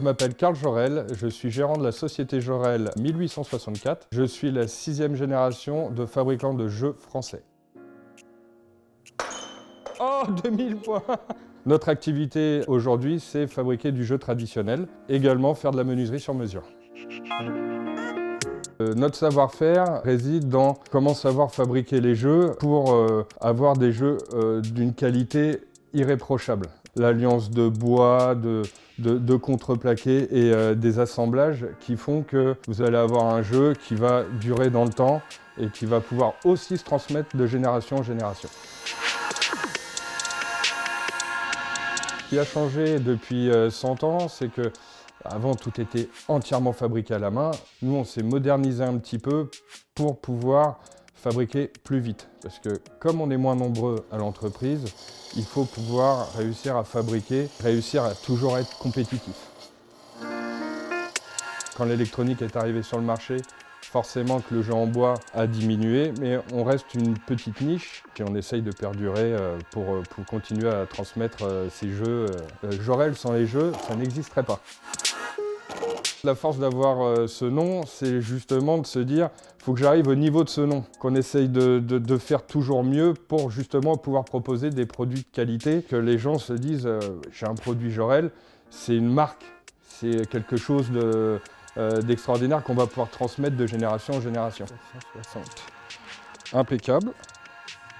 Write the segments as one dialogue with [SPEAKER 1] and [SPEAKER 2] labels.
[SPEAKER 1] Je m'appelle Karl Jorel, je suis gérant de la société Jorel 1864. Je suis la 6e génération de fabricants de jeux français. Oh, 2000 points! Notre activité aujourd'hui, c'est fabriquer du jeu traditionnel, également faire de la menuiserie sur mesure. Notre savoir-faire réside dans comment savoir fabriquer les jeux pour avoir des jeux d'une qualité irréprochable. L'alliance de bois, de contreplaqué et des assemblages qui font que vous allez avoir un jeu qui va durer dans le temps et qui va pouvoir aussi se transmettre de génération en génération. Ce qui a changé depuis 100 ans, c'est que avant, tout était entièrement fabriqué à la main. Nous, on s'est modernisé un petit peu pour pouvoir fabriquer plus vite. Parce que comme on est moins nombreux à l'entreprise, il faut pouvoir réussir à fabriquer, réussir à toujours être compétitif. Quand l'électronique est arrivée sur le marché, forcément que le jeu en bois a diminué, mais on reste une petite niche et on essaye de perdurer pour continuer à transmettre ces jeux. Jorel sans les jeux, ça n'existerait pas. La force d'avoir ce nom, c'est justement de se dire il faut que j'arrive au niveau de ce nom, qu'on essaye de faire toujours mieux pour justement pouvoir proposer des produits de qualité, que les gens se disent j'ai un produit Jorel, c'est une marque, c'est quelque chose d'extraordinaire qu'on va pouvoir transmettre de génération en génération. 160. Impeccable.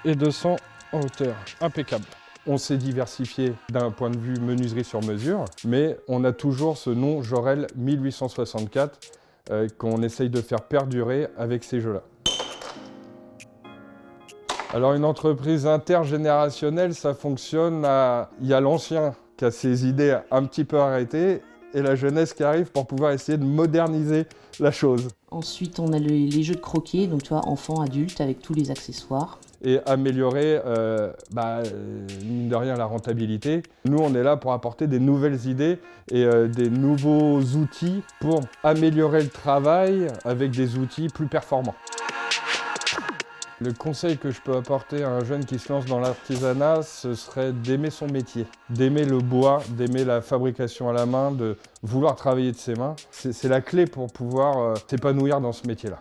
[SPEAKER 1] Et 200 en hauteur. Impeccable. On s'est diversifié d'un point de vue menuiserie sur mesure, mais on a toujours ce nom Jorel 1864 qu'on essaye de faire perdurer avec ces jeux-là. Alors une entreprise intergénérationnelle, ça fonctionne il y a l'ancien qui a ses idées un petit peu arrêtées et la jeunesse qui arrive pour pouvoir essayer de moderniser la chose.
[SPEAKER 2] Ensuite, on a les jeux de croquet, donc tu vois, enfants, adultes, avec tous les accessoires.
[SPEAKER 1] Et améliorer, mine de rien, la rentabilité. Nous, on est là pour apporter des nouvelles idées et des nouveaux outils pour améliorer le travail avec des outils plus performants. Le conseil que je peux apporter à un jeune qui se lance dans l'artisanat, ce serait d'aimer son métier, d'aimer le bois, d'aimer la fabrication à la main, de vouloir travailler de ses mains. C'est la clé pour pouvoir s'épanouir dans ce métier-là.